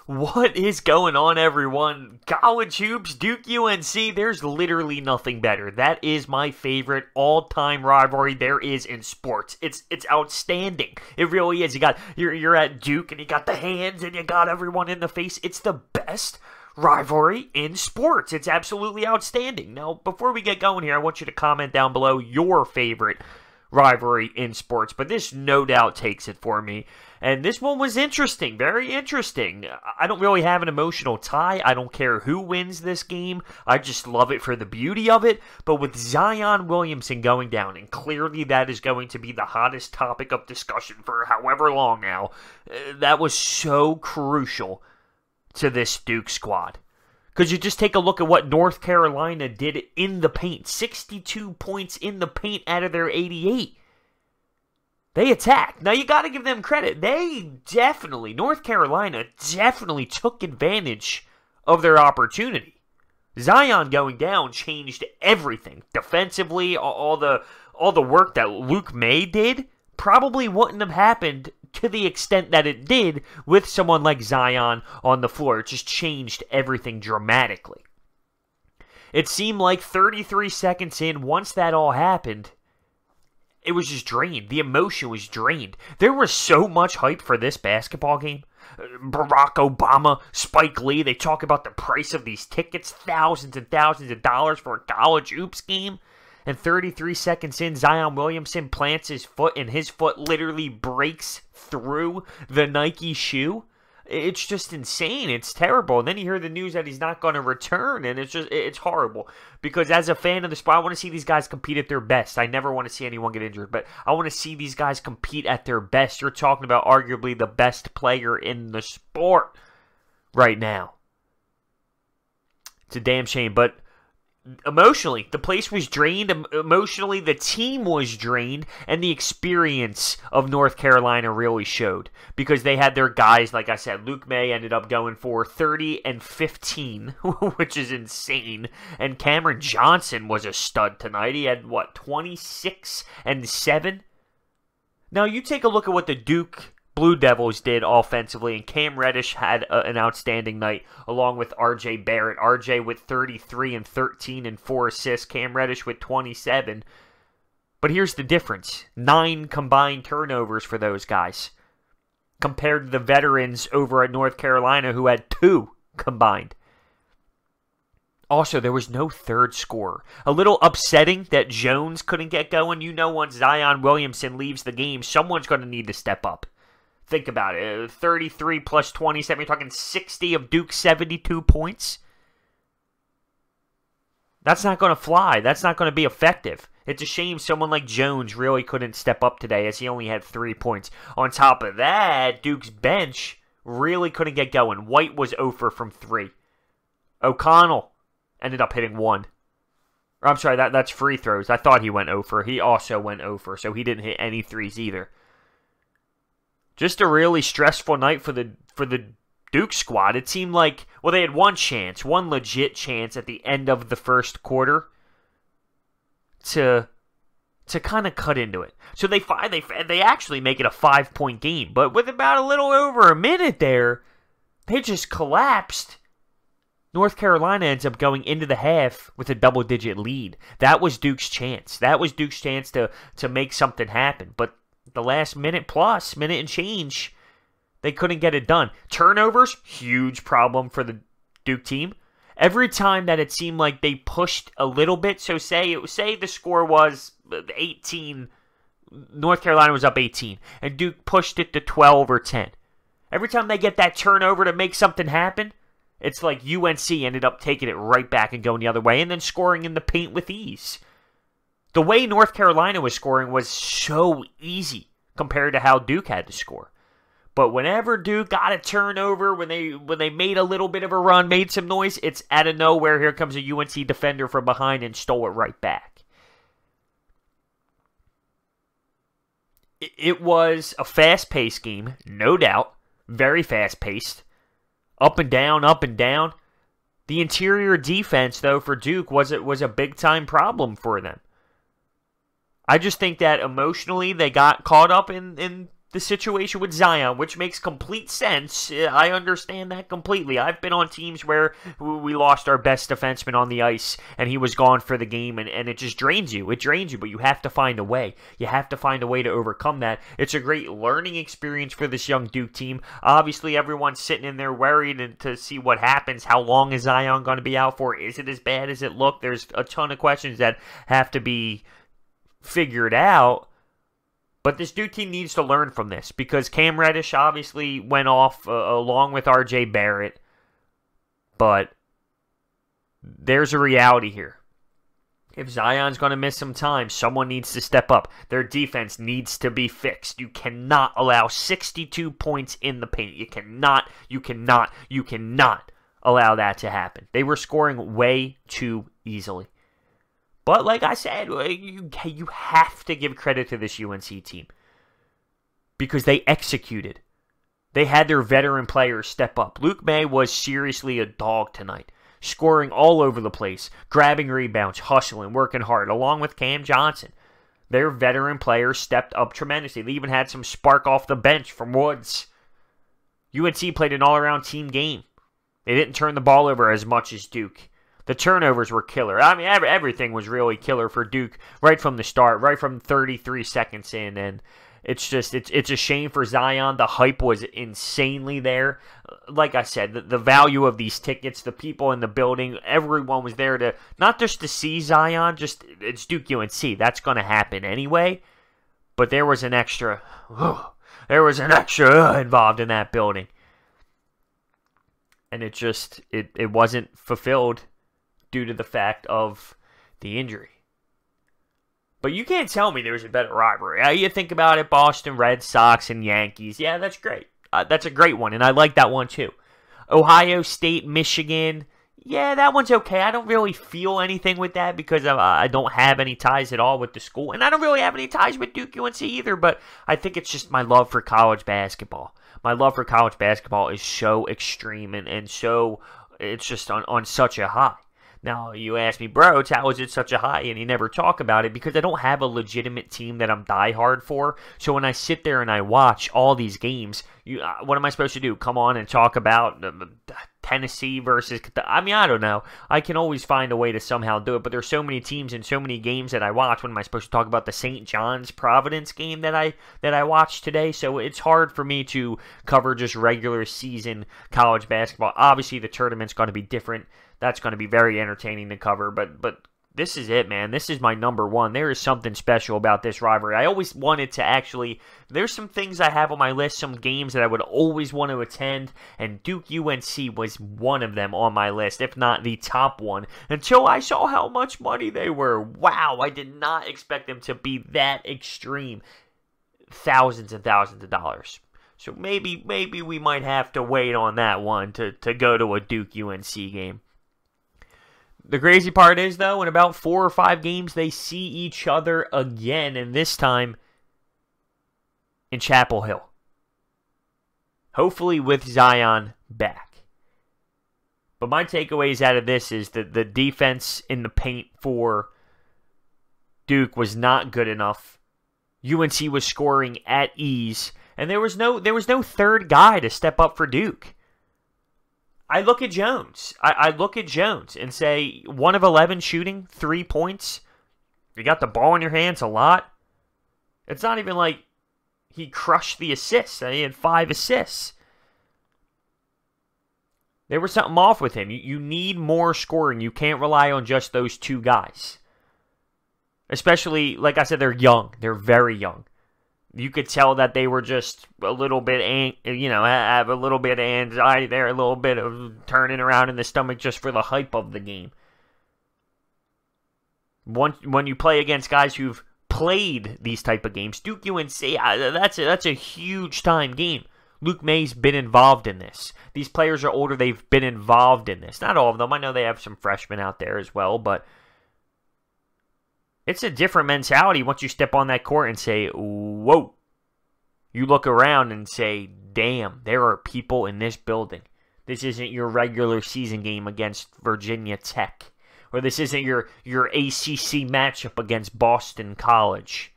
What is going on, everyone? College hoops, Duke UNC, there's literally nothing better. That is my favorite all-time rivalry there is in sports. It's outstanding. It really is. You're at Duke and you got the hands and you got everyone in the face. It's the best rivalry in sports. It's absolutely outstanding. Now, before we get going here, I want you to comment down below your favorite rivalry in sports, but this no doubt takes it for me. And this one was interesting, very interesting. I don't really have an emotional tie. I don't care who wins this game. I just love it for the beauty of it. But with Zion Williamson going down, and clearly that is going to be the hottest topic of discussion for however long now, that was so crucial to this Duke squad. Because you just take a look at what North Carolina did in the paint. 62 points in the paint out of their 88. They attacked. Now, you got to give them credit. North Carolina definitely took advantage of their opportunity. Zion going down changed everything. Defensively, all the work that Luke May did probably wouldn't have happened to the extent that it did with someone like Zion on the floor. It just changed everything dramatically. It seemed like 33 seconds in, once that all happened, it was just drained. The emotion was drained. There was so much hype for this basketball game. Barack Obama, Spike Lee, they talk about the price of these tickets, thousands and thousands of dollars for a college hoops game. And 33 seconds in, Zion Williamson plants his foot, and his foot literally breaks through the Nike shoe. It's just insane. It's terrible. And then you hear the news that he's not going to return, and it's horrible. Because as a fan of the sport, I want to see these guys compete at their best. I never want to see anyone get injured, but I want to see these guys compete at their best. You're talking about arguably the best player in the sport right now. It's a damn shame, but emotionally, the place was drained. Emotionally, the team was drained, and the experience of North Carolina really showed because they had their guys. Like I said, Luke May ended up going for 30 and 15, which is insane. And Cameron Johnson was a stud tonight. He had, 26 and 7? Now, you take a look at what the Duke Blue Devils did offensively, and Cam Reddish had an outstanding night along with R.J. Barrett. R.J. with 33 and 13 and 4 assists. Cam Reddish with 27. But here's the difference. 9 combined turnovers for those guys compared to the veterans over at North Carolina who had 2 combined. Also, there was no third scorer. A little upsetting that Jones couldn't get going. You know, once Zion Williamson leaves the game, someone's going to need to step up. Think about it. 33 plus 27. You're talking 60 of Duke's 72 points. That's not going to fly. That's not going to be effective. It's a shame someone like Jones really couldn't step up today as he only had 3 points. On top of that, Duke's bench really couldn't get going. White was 0 from 3. O'Connell ended up hitting 1. Or, I'm sorry, that's free throws. I thought he went 0 for. He also went 0 for, so he didn't hit any threes either. Just a really stressful night for the Duke squad. It seemed like, well, they had one legit chance at the end of the first quarter to kind of cut into it. So they actually make it a 5-point game, but with about a little over a minute there, they just collapsed. North Carolina ends up going into the half with a double-digit lead. That was Duke's chance. That was Duke's chance to make something happen, but the last minute and change, they couldn't get it done. Turnovers, huge problem for the Duke team. Every time that it seemed like they pushed a little bit, so say the score was 18, North Carolina was up 18, and Duke pushed it to 12 or 10. Every time they get that turnover to make something happen, it's like UNC ended up taking it right back and going the other way, and then scoring in the paint with ease. The way North Carolina was scoring was so easy compared to how Duke had to score. But whenever Duke got a turnover, when they made a little bit of a run, made some noise, it's out of nowhere. Here comes a UNC defender from behind and stole it right back. It was a fast-paced game, no doubt. Very fast-paced. Up and down, up and down. The interior defense, though, for Duke was a big-time problem for them. I just think that emotionally they got caught up in the situation with Zion, which makes complete sense. I understand that completely. I've been on teams where we lost our best defenseman on the ice, and he was gone for the game, and it just drains you. It drains you, but you have to find a way. You have to find a way to overcome that. It's a great learning experience for this young Duke team. Obviously, everyone's sitting in there worried to see what happens. How long is Zion going to be out for? Is it as bad as it looked? There's a ton of questions that have to be figured out. But this Duke team needs to learn from this because Cam Reddish obviously went off along with R.J. Barrett. But there's a reality here. If Zion's going to miss some time, someone needs to step up. Their defense needs to be fixed. You cannot allow 62 points in the paint. You cannot allow that to happen. They were scoring way too easily. But like I said, you have to give credit to this UNC team because they executed. They had their veteran players step up. Luke May was seriously a dog tonight, scoring all over the place, grabbing rebounds, hustling, working hard, along with Cam Johnson. Their veteran players stepped up tremendously. They even had some spark off the bench from Woods. UNC played an all-around team game. They didn't turn the ball over as much as Duke. The turnovers were killer. I mean, everything was really killer for Duke right from the start, right from 33 seconds in. And it's just, it's a shame for Zion. The hype was insanely there. Like I said, the value of these tickets, the people in the building, everyone was there to, not just to see Zion, it's Duke UNC. That's going to happen anyway. But there was an extra involved in that building. And it wasn't fulfilled due to the fact of the injury. But you can't tell me there's a better rivalry. You think about it, Boston Red Sox and Yankees. Yeah, that's great. That's a great one, and I like that one too. Ohio State, Michigan. Yeah, that one's okay. I don't really feel anything with that because I don't have any ties at all with the school. And I don't really have any ties with Duke UNC either, but I think it's just my love for college basketball. My love for college basketball is so extreme and so, it's just on such a high. Now, you ask me, bro, how is it such a high? And you never talk about it because I don't have a legitimate team that I'm diehard for. So when I sit there and I watch all these games, what am I supposed to do? Come on and talk about Tennessee versus... I mean, I don't know. I can always find a way to somehow do it, but there's so many teams and so many games that I watch. When am I supposed to talk about the St. John's Providence game that I watched today? So it's hard for me to cover just regular season college basketball. Obviously, the tournament's going to be different. That's going to be very entertaining to cover, but this is it, man. This is my number one. There is something special about this rivalry. I always wanted to actually... There's some things I have on my list, some games that I would always want to attend, and Duke UNC was one of them on my list, if not the top one, until I saw how much money they were. Wow, I did not expect them to be that extreme. Thousands and thousands of dollars. So maybe we might have to wait on that one to go to a Duke UNC game. The crazy part is, though, in about 4 or 5 games, they see each other again, and this time in Chapel Hill. Hopefully with Zion back. But my takeaways out of this is that the defense in the paint for Duke was not good enough. UNC was scoring at ease, and there was no third guy to step up for Duke. I look at Jones. I look at Jones and say, 1 of 11 shooting, 3 points. You got the ball in your hands a lot. It's not even like he crushed the assists. He had 5 assists. There was something off with him. You need more scoring. You can't rely on just those 2 guys. Especially, like I said, they're young. They're very young. You could tell that they were just a little bit, have a little bit of anxiety there, a little bit of turning around in the stomach just for the hype of the game. When you play against guys who've played these type of games, Duke UNC, that's a huge time game. Luke May's been involved in this. These players are older, they've been involved in this. Not all of them. I know they have some freshmen out there as well, but it's a different mentality once you step on that court and say, whoa. You look around and say, damn, there are people in this building. This isn't your regular season game against Virginia Tech. Or this isn't your ACC matchup against Boston College.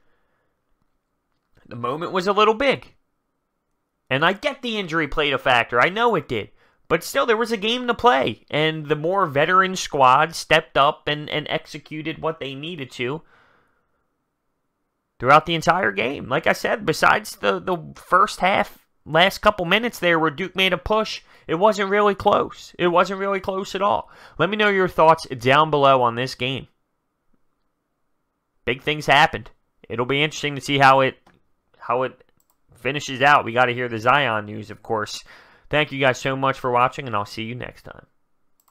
The moment was a little big. And I get the injury played a factor. I know it did. But still, there was a game to play. And the more veteran squad stepped up and executed what they needed to throughout the entire game. Like I said, besides the first half, last couple minutes there where Duke made a push, it wasn't really close. It wasn't really close at all. Let me know your thoughts down below on this game. Big things happened. It'll be interesting to see how it finishes out. We got to hear the Zion news, of course. Thank you guys so much for watching, and I'll see you next time.